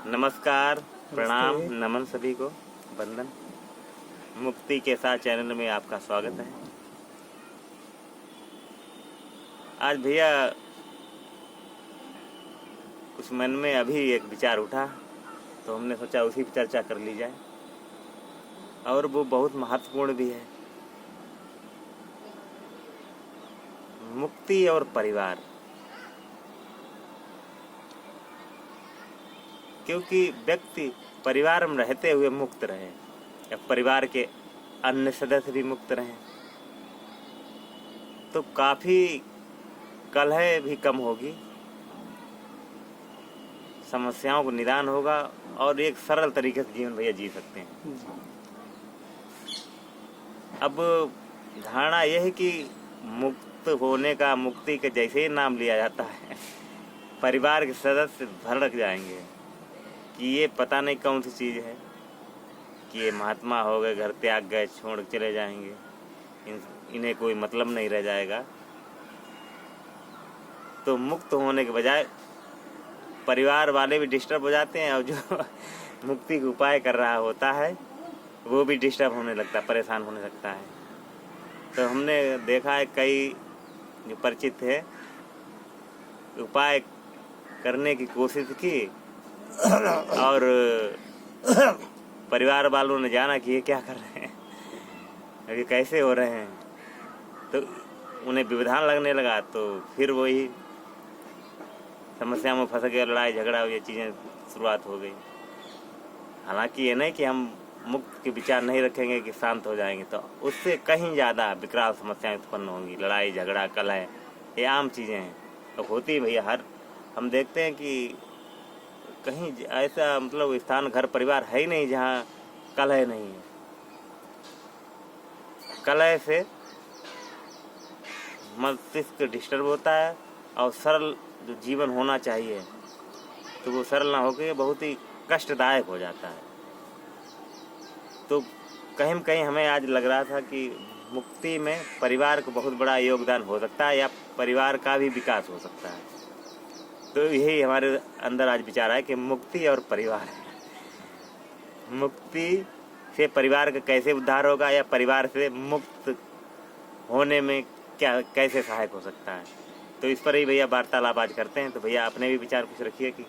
नमस्कार, प्रणाम, नमन सभी को, वंदन। मुक्ति के साथ चैनल में आपका स्वागत है। आज भैया कुछ मन में अभी एक विचार उठा, तो हमने सोचा उसी पर चर्चा कर ली जाए, और वो बहुत महत्वपूर्ण भी है। मुक्ति और परिवार। क्योंकि व्यक्ति परिवार में रहते हुए मुक्त रहे या परिवार के अन्य सदस्य भी मुक्त रहें, तो काफ़ी कलह भी कम होगी, समस्याओं को निदान होगा और एक सरल तरीके से जीवन भैया जी सकते हैं। अब धारणा यह है कि मुक्त होने का, मुक्ति के जैसे ही नाम लिया जाता है, परिवार के सदस्य भड़क जाएंगे कि ये पता नहीं कौन सी चीज़ है, कि ये महात्मा हो गए, घर त्याग गए, छोड़ चले जाएंगे, इन्हें कोई मतलब नहीं रह जाएगा। तो मुक्त होने के बजाय परिवार वाले भी डिस्टर्ब हो जाते हैं, और जो मुक्ति का उपाय कर रहा होता है वो भी डिस्टर्ब होने लगता है, परेशान होने लगता है। तो हमने देखा है कई जो परिचित थे, उपाय करने की कोशिश की और परिवार वालों ने जाना कि ये क्या कर रहे हैं, ये कैसे हो रहे हैं, तो उन्हें विवधान लगने लगा। तो फिर वही समस्या में फंस गए, लड़ाई झगड़ा, ये चीज़ें शुरुआत हो गई। हालांकि ये नहीं कि हम मुक्त के विचार नहीं रखेंगे कि शांत हो जाएंगे, तो उससे कहीं ज़्यादा विकराल समस्याएं उत्पन्न होंगी। लड़ाई झगड़ा कलह ये आम चीज़ें हैं, तो होती भैया। हम देखते हैं कि कहीं ऐसा मतलब स्थान, घर, परिवार है ही नहीं जहाँ कलह नहीं है। कलह से मस्तिष्क डिस्टर्ब होता है और सरल जो जीवन होना चाहिए तो वो सरल ना होकर बहुत ही कष्टदायक हो जाता है। तो कहीं न कहीं हमें आज लग रहा था कि मुक्ति में परिवार को बहुत बड़ा योगदान हो सकता है, या परिवार का भी विकास हो सकता है। तो यही हमारे अंदर आज विचार है कि मुक्ति और परिवार, मुक्ति से परिवार का कैसे उद्धार होगा, या परिवार से मुक्त होने में क्या कैसे सहायक हो सकता है। तो इस पर ही भैया वार्तालाप आज करते हैं। तो भैया अपने भी विचार कुछ रखिए कि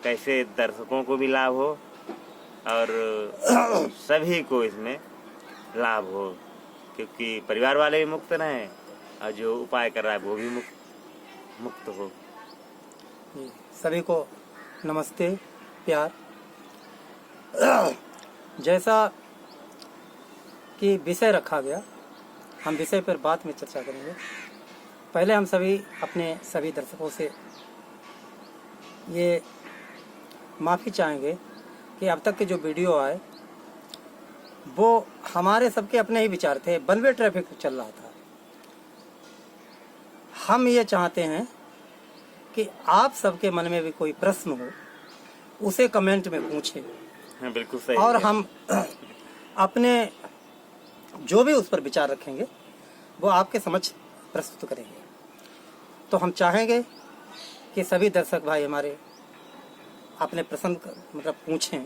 कैसे दर्शकों को भी लाभ हो और सभी को इसमें लाभ हो, क्योंकि परिवार वाले भी मुक्त रहें और जो उपाय कर रहा है वो भी मुक्त हो। सभी को नमस्ते, प्यार। जैसा कि विषय रखा गया, हम विषय पर बाद में चर्चा करेंगे। पहले हम अपने सभी दर्शकों से ये माफ़ी चाहेंगे कि अब तक के जो वीडियो आए वो हमारे सबके अपने ही विचार थे। वन वे ट्रैफिक चल रहा था। हम ये चाहते हैं कि आप सबके मन में भी कोई प्रश्न हो उसे कमेंट में पूछें। हाँ, बिल्कुल सही। और हम अपने जो भी उस पर विचार रखेंगे वो आपके समक्ष प्रस्तुत करेंगे। तो हम चाहेंगे कि सभी दर्शक भाई हमारे अपने प्रश्न मतलब पूछें,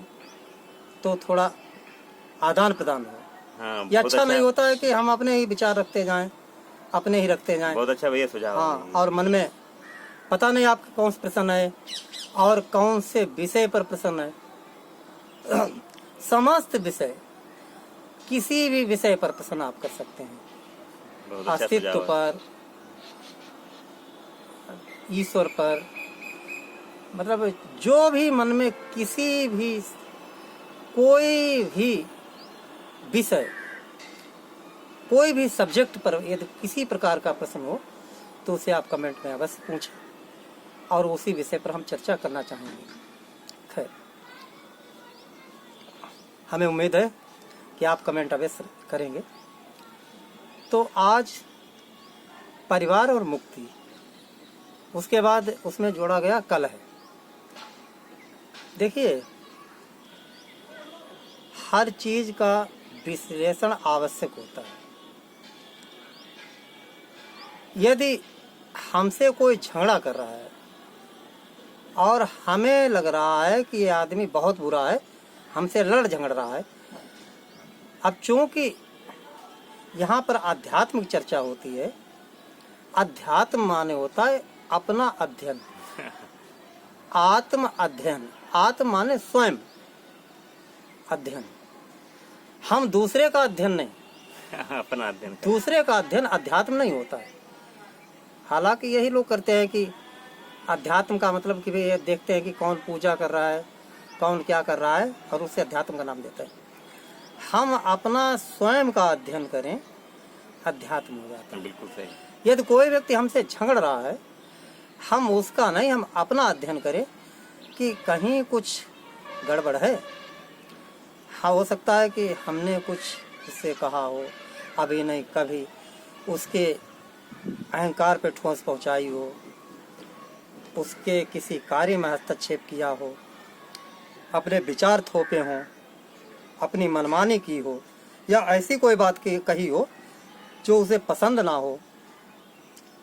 तो थोड़ा आदान प्रदान हो। हाँ, ये अच्छा नहीं होता है कि हम अपने ही विचार रखते जाएं, अपने ही रखते जाएं। बहुत अच्छा भैया सुझाव। हाँ, और मन में पता नहीं आपका कौन सा प्रश्न है और कौन से विषय पर प्रश्न है। समस्त विषय, किसी भी विषय पर प्रश्न आप कर सकते हैं। अस्तित्व पर, ईश्वर पर, मतलब जो भी मन में किसी भी कोई भी विषय, कोई भी सब्जेक्ट पर यदि किसी प्रकार का प्रश्न हो तो उसे आप कमेंट में अवश्य पूछें, और उसी विषय पर हम चर्चा करना चाहेंगे। खैर, हमें उम्मीद है कि आप कमेंट अवश्य करेंगे। तो आज परिवार और मुक्ति, उसके बाद उसमें जोड़ा गया कलह। देखिए, हर चीज का विश्लेषण आवश्यक होता है। यदि हमसे कोई झगड़ा कर रहा है और हमें लग रहा है कि ये आदमी बहुत बुरा है, हमसे लड़ झगड़ रहा है। अब चूंकि यहाँ पर आध्यात्मिक चर्चा होती है, अध्यात्म माने होता है अपना अध्ययन, आत्म अध्ययन। आत्म माने स्वयं अध्ययन, हम दूसरे का अध्ययन नहीं। अपना अध्ययन दूसरे का अध्ययन अध्यात्म नहीं होता है। हालांकि यही लोग करते हैं कि अध्यात्म का मतलब कि वे देखते हैं कि कौन पूजा कर रहा है, कौन क्या कर रहा है, और उससे अध्यात्म का नाम देते हैं। हम अपना स्वयं का अध्ययन करें, अध्यात्म हो जाता है। बिल्कुल सही। यदि कोई व्यक्ति हमसे झगड़ रहा है, हम उसका नहीं, हम अपना अध्ययन करें कि कहीं कुछ गड़बड़ है। हाँ, हो सकता है कि हमने कुछ उससे कहा हो, अभी नहीं कभी उसके अहंकार पे ठोस पहुंचाई हो, उसके किसी कार्य में हस्तक्षेप किया हो, अपने विचार थोपे हों, अपनी मनमानी की हो, या ऐसी कोई बात कही हो जो उसे पसंद ना हो।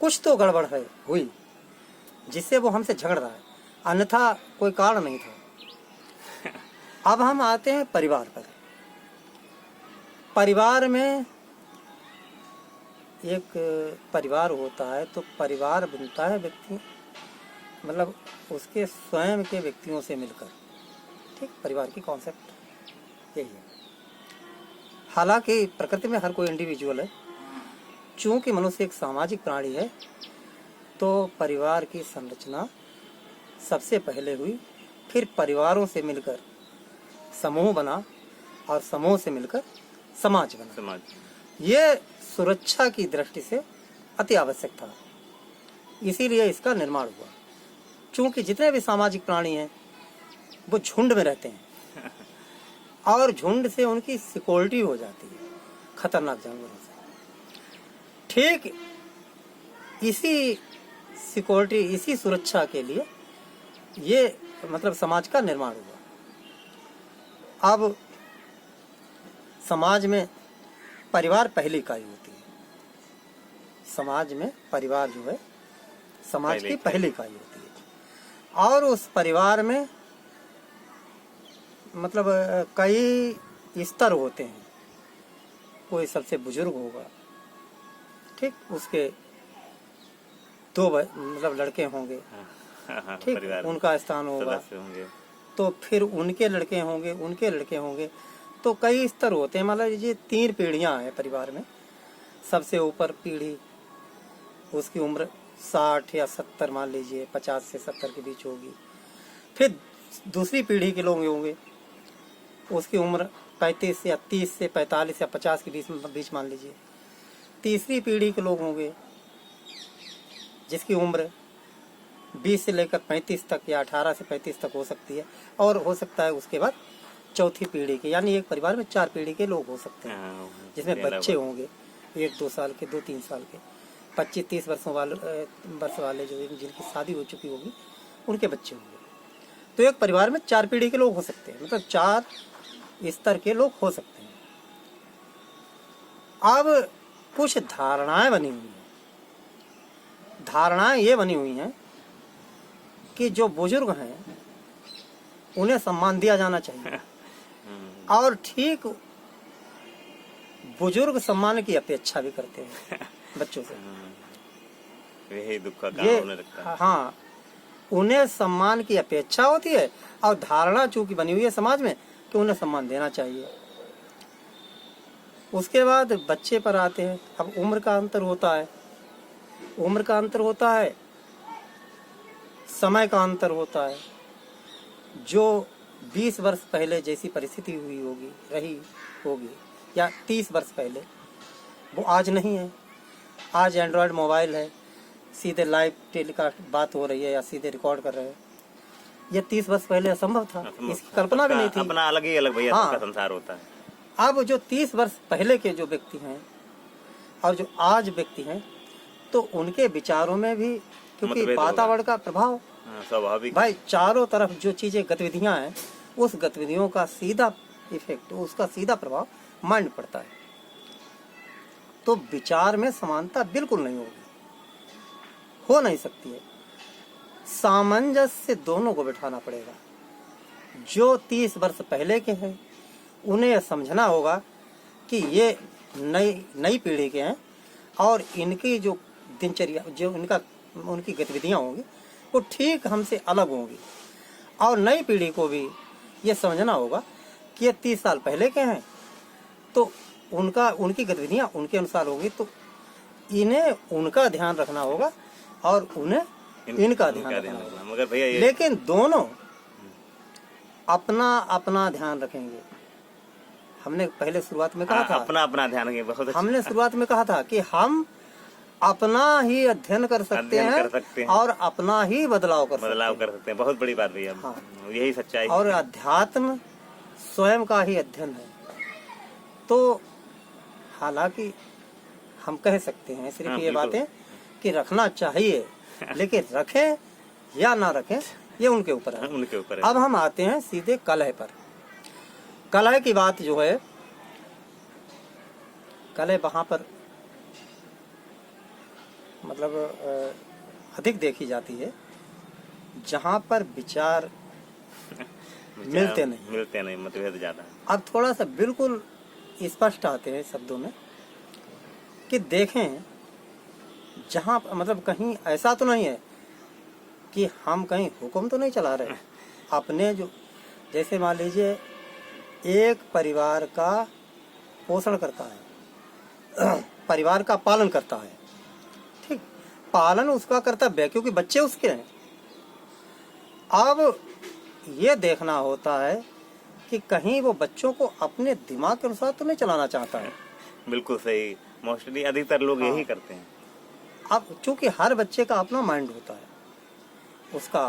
कुछ तो गड़बड़ है हुई जिससे वो हमसे झगड़ रहा है, अन्यथा कोई कारण नहीं था। अब हम आते हैं परिवार पर। परिवार में एक परिवार होता है तो परिवार बनता है व्यक्ति, मतलब उसके स्वयं के व्यक्तियों से मिलकर। ठीक, परिवार की कॉन्सेप्ट यही है। हालांकि प्रकृति में हर कोई इंडिविजुअल है, चूंकि मनुष्य एक सामाजिक प्राणी है तो परिवार की संरचना सबसे पहले हुई, फिर परिवारों से मिलकर समूह बना और समूह से मिलकर समाज बना। ये सुरक्षा की दृष्टि से अति आवश्यक था, इसीलिए इसका निर्माण हुआ। चूंकि जितने भी सामाजिक प्राणी हैं वो झुंड में रहते हैं और झुंड से उनकी सिक्योरिटी हो जाती है खतरनाक जानवरों से। ठीक इसी सिक्योरिटी, इसी सुरक्षा के लिए ये मतलब समाज का निर्माण हुआ। अब समाज में परिवार पहली इकाई होती है। समाज में परिवार जो है समाज की पहली इकाई होती है, और उस परिवार में मतलब कई स्तर होते हैं। कोई सबसे बुजुर्ग होगा, ठीक, उसके दो मतलब लड़के होंगे, ठीक, उनका स्थान होगा, तो फिर उनके लड़के होंगे, उनके लड़के होंगे, तो कई स्तर होते हैं। मान लीजिए 3 पीढ़ियां हैं परिवार में। सबसे ऊपर पीढ़ी, उसकी उम्र 60 या 70, मान लीजिए 50 से 70 के बीच होगी। फिर दूसरी पीढ़ी के लोग होंगे, उसकी उम्र 35 या 30 से 45 या 50 के बीच मान लीजिए। तीसरी पीढ़ी के लोग होंगे जिसकी उम्र 20 से लेकर 35 तक या 18 से 35 तक हो सकती है, और हो सकता है उसके बाद चौथी पीढ़ी के, यानी एक परिवार में 4 पीढ़ी के लोग हो सकते हैं, जिसमें बच्चे होंगे 1-2 साल के, 2-3 साल के, 25-30 वर्ष वाले जो जिनकी शादी हो चुकी होगी उनके बच्चे होंगे। तो एक परिवार में 4 पीढ़ी के लोग हो सकते हैं, मतलब 4 स्तर के लोग हो सकते हैं। अब कुछ धारणाएं बनी हुई हैं। धारणाएं ये बनी हुई हैं कि जो बुजुर्ग हैं उन्हें सम्मान दिया जाना चाहिए, और ठीक बुजुर्ग सम्मान की अपेक्षा भी करते हैं बच्चों से। यही दुख का कारण होने लगता है। हाँ, उन्हें सम्मान की अपेक्षा होती है, और धारणा चूंकि बनी हुई है समाज में कि उन्हें सम्मान देना चाहिए। उसके बाद बच्चे पर आते हैं। अब उम्र का अंतर होता है, उम्र का अंतर होता है, समय का अंतर होता है। जो 20 वर्ष पहले जैसी परिस्थिति हुई होगी, रही होगी, या 30 वर्ष पहले, वो आज नहीं है। आज एंड्रॉयड मोबाइल है, सीधे लाइव टेलीकास्ट बात हो रही है या सीधे रिकॉर्ड कर रहे हैं। ये 30 वर्ष पहले असंभव था, इसकी कल्पना भी नहीं थी। अपना अलग ही अलग भैया सबका संसार होता है। अब जो 30 वर्ष पहले के जो व्यक्ति हैं और जो आज व्यक्ति हैं, तो उनके विचारों में भी, क्योंकि वातावरण का प्रभाव स्वाभाविक, भाई चारों तरफ जो चीजें गतिविधियां हैं, उस गतिविधियों का सीधा इफेक्ट, उसका सीधा प्रभाव माइंड पड़ता है। तो विचार में समानता बिल्कुल नहीं होगी, हो नहीं सकती है। सामंजस्य दोनों को बिठाना पड़ेगा। जो 30 वर्ष पहले के हैं उन्हें समझना होगा कि ये नई पीढ़ी के हैं और इनकी जो दिनचर्या, जो उनकी गतिविधियां होंगी वो ठीक हमसे अलग होंगी। और नई पीढ़ी को भी ये समझना होगा कि ये 30 साल पहले के हैं तो उनकी गतिविधियां उनके अनुसार होगी, तो इन्हें उनका ध्यान रखना होगा और उन्हें इनका ध्यान रखना होगा। मगर भैया लेकिन दोनों अपना अपना ध्यान रखेंगे। हमने पहले शुरुआत में कहा था अपना अपना ध्यान रखेंगे। बहुत अच्छा। हमने शुरुआत में कहा था कि हम अपना ही अध्ययन कर सकते हैं और अपना ही बदलाव कर सकते हैं। बहुत बड़ी बात भैया। हाँ। यही सच्चाई। और अध्यात्म स्वयं का ही अध्ययन है। तो हालांकि हम कह सकते हैं सिर्फ ये बातें कि रखना चाहिए, लेकिन रखें या ना रखें ये उनके ऊपर है। उनके ऊपर है। अब हम आते हैं सीधे कलह पर। कलह की बात जो है, कलह वहां पर मतलब अधिक देखी जाती है जहां पर विचार मिलते नहीं, मतभेद ज्यादा। अब थोड़ा सा बिल्कुल स्पष्ट आते हैं शब्दों में कि देखें जहां मतलब कहीं ऐसा तो नहीं है कि हम कहीं हुक्म तो नहीं चला रहे अपने, जो जैसे मान लीजिए एक परिवार का पोषण करता है, परिवार का पालन करता है, ठीक, पालन उसका कर्तव्य है क्योंकि बच्चे उसके हैं। अब ये देखना होता है कि कहीं वो बच्चों को अपने दिमाग के अनुसार तो नहीं चलाना चाहता है। बिल्कुल सही। मोस्टली अधिकतर लोग यही करते हैं। अब चूंकि हर बच्चे का अपना माइंड होता है, उसका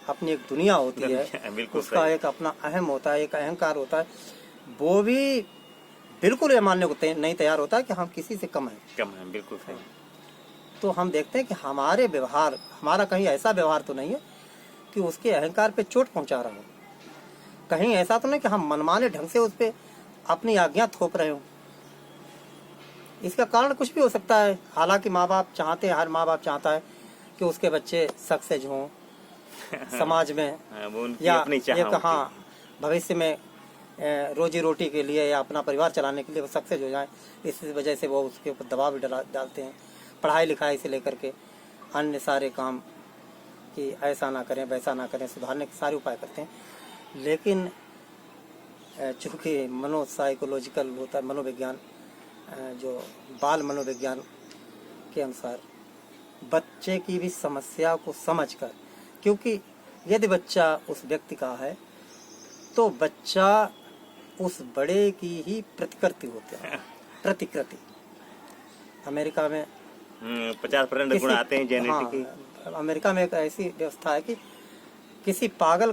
अपनी एक दुनिया होती है, उसका एक अपना अहम होता है, एक अहंकार होता है। वो भी बिल्कुल ये मानने को नहीं तैयार होता है कि हम किसी से कम हैं। बिल्कुल सही। तो हम देखते हैं कि हमारे व्यवहार, हमारा कहीं ऐसा व्यवहार तो नहीं है कि उसके अहंकार पे चोट पहुंचा रहा हो। कहीं ऐसा तो नहीं कि हम मनमाने ढंग से उस पर अपनी आज्ञा थोप रहे हो। इसका कारण कुछ भी हो सकता है। हालांकि माँ बाप चाहते हैं, हर माँ बाप चाहता है कि उसके बच्चे सक्सेस हों समाज में, या एक हाँ भविष्य में रोजी रोटी के लिए या अपना परिवार चलाने के लिए वो सक्सेस हो जाए। इस वजह से वो उसके ऊपर दबाव भी डालते हैं, पढ़ाई लिखाई से लेकर के अन्य सारे काम कि ऐसा ना करें वैसा ना करें, सुधारने के सारे उपाय करते हैं। लेकिन चूँकि साइकोलॉजिकल होता है, मनोविज्ञान, जो बाल मनोविज्ञान के अनुसार बच्चे की भी समस्या को समझकर, क्योंकि यदि बच्चा उस व्यक्ति का है तो बच्चा उस बड़े की ही प्रतिकृति होता है। प्रतिकृति अमेरिका में 50% गुण आते हैं जेनेटिक की। अमेरिका में एक ऐसी व्यवस्था है कि किसी पागल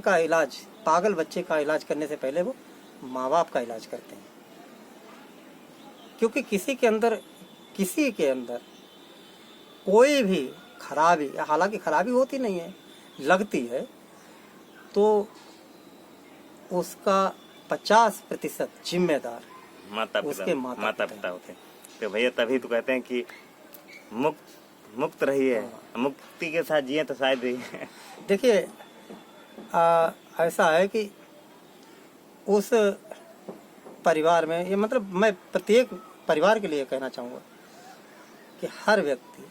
बच्चे का इलाज करने से पहले वो माँ बाप का इलाज करते हैं, क्योंकि किसी के अंदर कोई भी खराबी, हालांकि खराबी होती नहीं है, लगती है, तो उसका 50% जिम्मेदार उसके माता पिता होते हैं। तो भैया तभी तो कहते हैं कि मुक्त रहिए, मुक्ति के साथ जिए तो शायद रहिए। देखिए ऐसा है कि उस परिवार में, ये मतलब मैं प्रत्येक परिवार के लिए कहना चाहूँगा कि हर व्यक्ति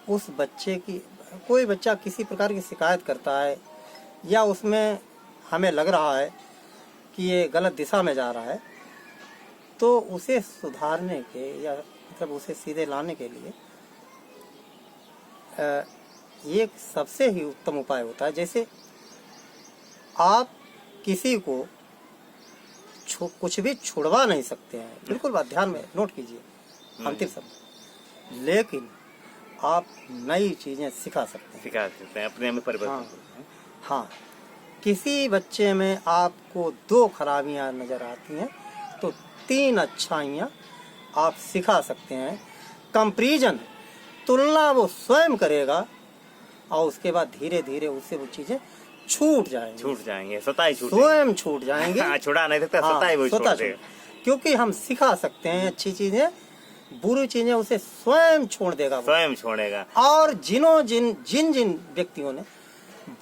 उस बच्चे की, कोई बच्चा किसी प्रकार की शिकायत करता है या उसमें हमें लग रहा है कि ये गलत दिशा में जा रहा है, तो उसे सुधारने के या मतलब उसे सीधे लाने के लिए ये सबसे ही उत्तम उपाय होता है। जैसे आप किसी को कुछ भी छुड़वा नहीं सकते हैं, बिल्कुल बात ध्यान में नोट कीजिए अंतिम शब्द, लेकिन आप नई चीजें सिखा सकते हैं अपने में परिवर्तन। हाँ, किसी बच्चे में आपको 2 खराबियां नजर आती हैं तो 3 अच्छाइयां आप सिखा सकते हैं। कंपैरिजन, तुलना वो स्वयं करेगा और उसके बाद धीरे धीरे उससे वो चीजें छूट जाएंगे, स्वयं छूट जाएंगे। छुड़ा नहीं सकता, स्वतः ही वो छोड़ देगा। क्योंकि हम सिखा सकते हैं अच्छी चीजें बुरी चीजें उसे स्वयं छोड़ देगा वो। स्वयं छोड़ेगा। और जिन व्यक्तियों ने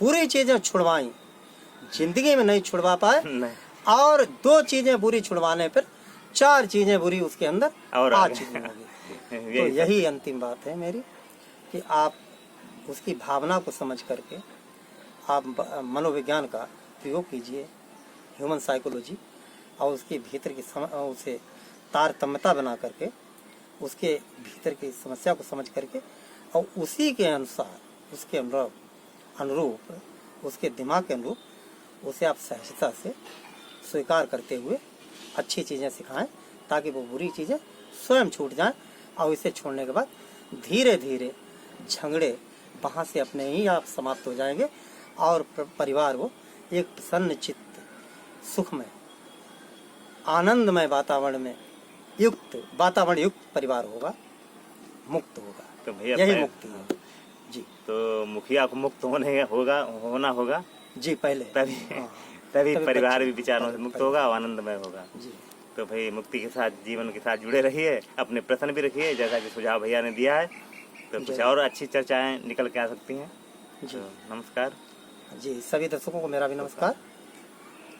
बुरी चीजें छुड़वाई, जिंदगी में नहीं छुड़वा पाए, नहीं। और 2 चीजें बुरी छुड़वाने पर 4 चीजें बुरी उसके अंदर और आ आ चुकी होगी। तो यही सब। यही अंतिम बात है मेरी, कि आप उसकी भावना को समझ करके आप मनोविज्ञान का प्रयोग कीजिए, ह्यूमन साइकोलॉजी, और उसके भीतर की उसे तारतम्यता बना करके, उसके भीतर की समस्या को समझ करके, और उसी के अनुसार, उसके अनुरूप, उसके दिमाग के अनुरूप उसे आप सहजता से स्वीकार करते हुए अच्छी चीज़ें सिखाएं, ताकि वो बुरी चीज़ें स्वयं छूट जाएं। और इसे छोड़ने के बाद धीरे धीरे झगड़े वहाँ से अपने ही आप समाप्त हो जाएंगे, और परिवार वो एक प्रसन्न चित्त, सुखमय, आनंदमय वातावरण युक्त परिवार होगा, मुक्त होगा। तो भैया यही मुक्ति है जी। तो मुखिया को मुक्त होना होगा जी पहले, तभी हाँ, तभी तभी परिवार भी बच्चे- विचारों से मुक्त होगा और आनंदमय होगा। जी तो भाई मुक्ति के साथ, जीवन के साथ जुड़े रहिए, अपने प्रश्न भी रखिए, जैसा कि सुझाव भैया ने दिया है। तो कुछ और अच्छी चर्चाएं निकल के आ सकती हैं। जी तो नमस्कार जी, सभी दर्शकों को मेरा भी नमस्कार,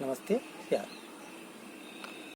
नमस्ते, प्यार।